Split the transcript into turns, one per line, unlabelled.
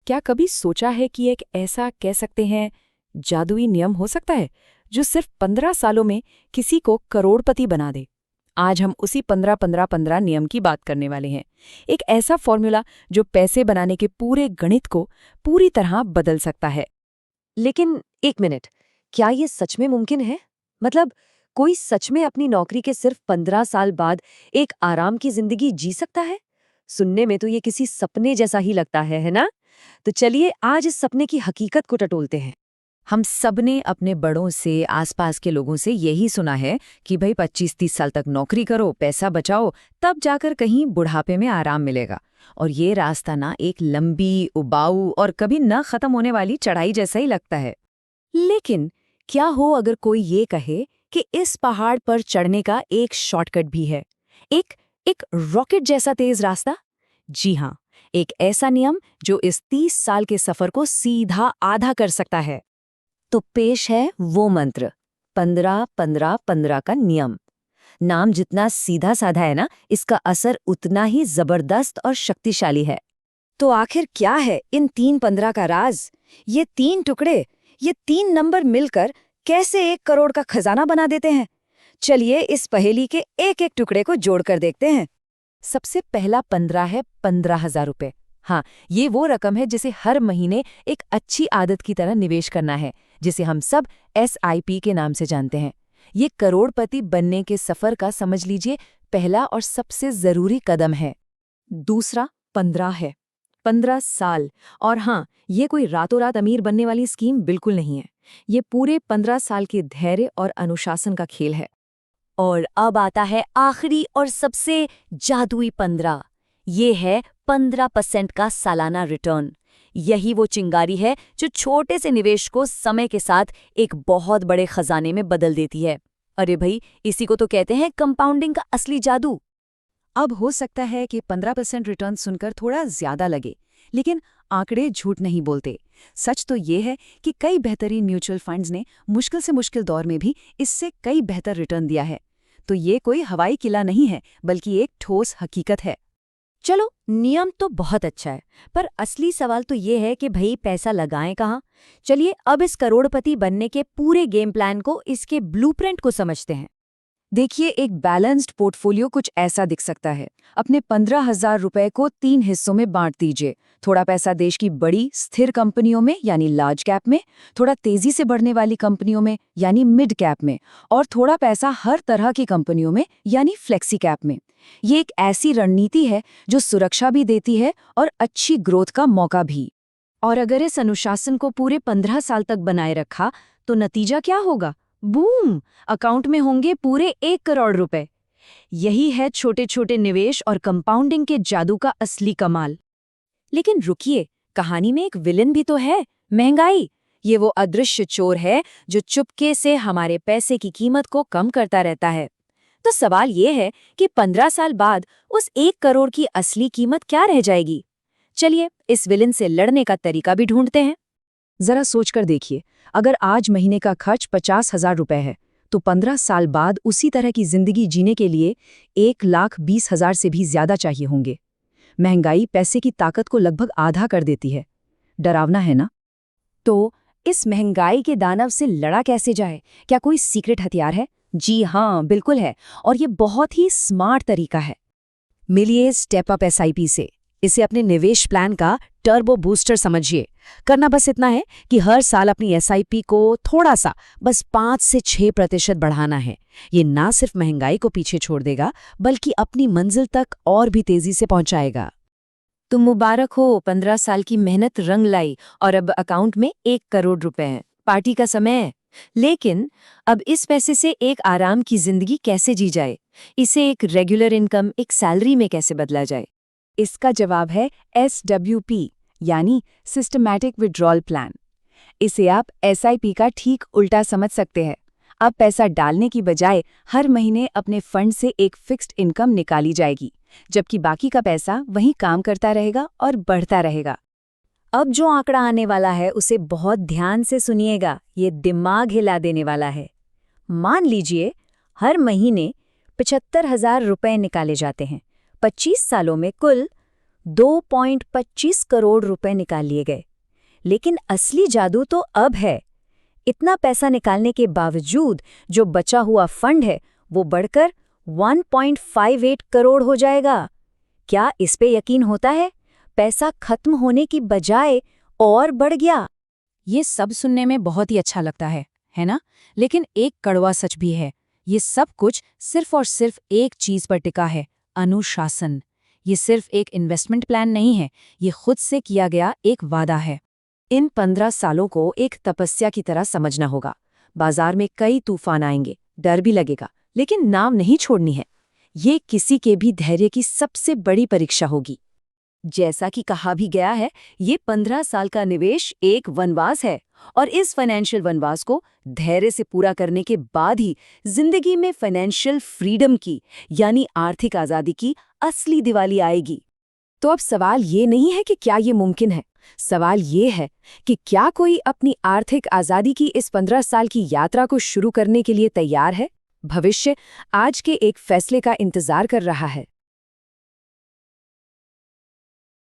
क्या कभी सोचा है कि एक ऐसा कह सकते हैं जादुई नियम हो सकता है जो सिर्फ 15 सालों में किसी को करोड़पति बना दे? आज हम उसी 15-15-15 नियम की बात करने वाले हैं। एक ऐसा फॉर्मूला जो पैसे बनाने के पूरे गणित को पूरी तरह बदल सकता है।
लेकिन एक मिनट, क्या ये सच में मुमकिन है? मतलब कोई सच में अपनी नौकरी के सिर्फ 15 साल बाद एक आराम की जिंदगी जी सकता है? सुनने में तो ये किसी सपने जैसा ही लगता है ना? तो चलिए आज इस सपने की हकीकत को टटोलते हैं।
हम सबने अपने बड़ों से, आसपास के लोगों से यही सुना है कि भाई 25-30 साल तक नौकरी करो, पैसा बचाओ, तब जाकर कहीं बुढ़ापे में आराम मिलेगा। और ये रास्ता ना एक लंबी, उबाऊ और कभी न खत्म होने वाली चढ़ाई जैसा ही लगता है।
लेकिन क्या हो अगर कोई ये कहे कि इस पहाड़ पर चढ़ने का एक शॉर्टकट भी है, एक एक रॉकेट जैसा तेज रास्ता? जी हाँ, एक ऐसा नियम जो इस 30 साल के सफर को सीधा आधा कर सकता है।
तो पेश है वो मंत्र 15-15-15 का नियम। नाम जितना सीधा साधा है ना, इसका असर उतना ही जबरदस्त और शक्तिशाली है। तो आखिर क्या है इन 3-15 का राज? ये 3 टुकड़े, ये 3 नंबर मिलकर कैसे 1 करोड़ का खजाना बना देते हैं? चलिए इस पहेली के एक एक टुकड़े को जोड़कर देखते हैं।
सबसे पहला 15 है 15,000 रुपए। हाँ, ये वो रकम है जिसे हर महीने एक अच्छी आदत की तरह निवेश करना है, जिसे हम सब SIP के नाम से जानते हैं। ये करोड़पति बनने के सफर का समझ लीजिए पहला और सबसे जरूरी कदम है। दूसरा 15 है 15 साल। और हाँ, ये कोई रातों रात अमीर बनने वाली स्कीम बिल्कुल नहीं है। ये पूरे 15 साल के धैर्य और अनुशासन का खेल है।
और अब आता है आखिरी और सबसे जादुई 15। ये है 15% का सालाना रिटर्न। यही वो चिंगारी है जो छोटे से निवेश को समय के साथ एक बहुत बड़े खजाने में बदल देती है। अरे भाई, इसी को तो कहते हैं कंपाउंडिंग का असली जादू।
अब हो सकता है कि 15% रिटर्न सुनकर थोड़ा ज्यादा लगे, लेकिन आंकड़े झूठ नहीं बोलते। सच तो ये है कि कई बेहतरीन म्यूचुअल फंड्स ने मुश्किल से मुश्किल दौर में भी इससे कई बेहतर रिटर्न दिया है। तो ये कोई हवाई किला नहीं है, बल्कि एक ठोस हकीकत है।
चलो, नियम तो बहुत अच्छा है, पर असली सवाल तो ये है कि भाई पैसा लगाएं कहाँ? चलिए अब इस करोड़पति बनने के पूरे गेम प्लान को, इसके ब्लूप्रिंट को समझते हैं।
देखिए, एक बैलेंस्ड पोर्टफोलियो कुछ ऐसा दिख सकता है। अपने 15,000 रुपए को 3 हिस्सों में बांट दीजिए। थोड़ा पैसा देश की बड़ी स्थिर कंपनियों में यानी लार्ज कैप में, थोड़ा तेजी से बढ़ने वाली कंपनियों में यानी मिड कैप में, और थोड़ा पैसा हर तरह की कंपनियों में यानी फ्लेक्सी कैप में। ये एक ऐसी रणनीति है जो सुरक्षा भी देती है और अच्छी ग्रोथ का मौका भी। और अगर इस अनुशासन को पूरे 15 साल तक बनाए रखा तो नतीजा क्या होगा? बूम! अकाउंट में होंगे पूरे 1 करोड़ रुपए। यही है छोटे छोटे निवेश और कंपाउंडिंग के जादू का असली कमाल। लेकिन रुकिए, कहानी में एक विलेन भी तो है, महंगाई। ये वो अदृश्य चोर है जो चुपके से हमारे पैसे की कीमत को कम करता रहता है। तो सवाल ये है कि 15 साल बाद उस 1 करोड़ की असली कीमत क्या रह जाएगी? चलिए इस विलेन से लड़ने का तरीका भी ढूंढते हैं। जरा सोचकर देखिए, अगर आज महीने का खर्च 50,000 रुपए है, तो 15 साल बाद उसी तरह की जिंदगी जीने के लिए 1,20,000 से भी ज्यादा चाहिए होंगे। महंगाई पैसे की ताकत को लगभग आधा कर देती है। डरावना है ना? तो इस महंगाई के दानव से लड़ा कैसे जाए? क्या कोई सीक्रेट हथियार है? जी हाँ, बिल्कुल है, और ये बहुत ही स्मार्ट तरीका है। मिलिए स्टेप अप SIP से। इसे अपने निवेश प्लान का टर्बो बूस्टर समझिए। करना बस इतना है कि हर साल अपनी SIP को थोड़ा सा, बस 5 से 6% बढ़ाना है। ये ना सिर्फ महंगाई को पीछे छोड़ देगा, बल्कि अपनी मंजिल तक और भी तेजी से पहुंचाएगा।
तो मुबारक हो, 15 साल की मेहनत रंग लाई और अब अकाउंट में 1 करोड़ रुपए हैं। पार्टी का समय है। लेकिन अब इस पैसे से एक आराम की जिंदगी कैसे जी जाए? इसे एक रेगुलर इनकम, एक सैलरी में कैसे बदला जाए?
इसका जवाब है SWP यानी सिस्टमैटिक विड्रॉल प्लान। इसे आप SIP का ठीक उल्टा समझ सकते हैं। अब पैसा डालने की बजाय हर महीने अपने फंड से एक फिक्स्ड इनकम निकाली जाएगी, जबकि बाकी का पैसा वहीं काम करता रहेगा और बढ़ता रहेगा।
अब जो आंकड़ा आने वाला है उसे बहुत ध्यान से सुनिएगा, ये दिमाग हिला देने वाला है। मान लीजिए हर महीने 75,000 रुपए निकाले जाते हैं। 25 सालों में कुल 2.25 करोड़ रुपए निकाल लिए गए। लेकिन असली जादू तो अब है। इतना पैसा निकालने के बावजूद जो बचा हुआ फंड है वो बढ़कर 1.58 करोड़ हो जाएगा। क्या इस पे यकीन होता है? पैसा खत्म होने की बजाय और बढ़ गया।
ये सब सुनने में बहुत ही अच्छा लगता है ना? लेकिन एक कड़वा सच भी है। ये सब कुछ सिर्फ और सिर्फ एक चीज पर टिका है, अनुशासन। ये सिर्फ एक इन्वेस्टमेंट प्लान नहीं है, ये खुद से किया गया एक वादा है। इन 15 सालों को एक तपस्या की तरह समझना होगा। बाजार में कई तूफान आएंगे, डर भी लगेगा, लेकिन नाम नहीं छोड़नी है। ये किसी के भी धैर्य की सबसे बड़ी परीक्षा होगी। जैसा कि कहा भी गया है, ये 15 साल का निवेश एक वनवास है, और इस फाइनेंशियल वनवास को धैर्य से पूरा करने के बाद ही जिंदगी में फाइनेंशियल फ्रीडम की, यानी आर्थिक आजादी की असली दिवाली आएगी। तो अब सवाल ये नहीं है कि क्या ये मुमकिन है, सवाल ये है कि क्या कोई अपनी आर्थिक आजादी की इस 15 साल की यात्रा को शुरू करने के लिए तैयार है? भविष्य आज के एक फैसले का इंतजार कर रहा है।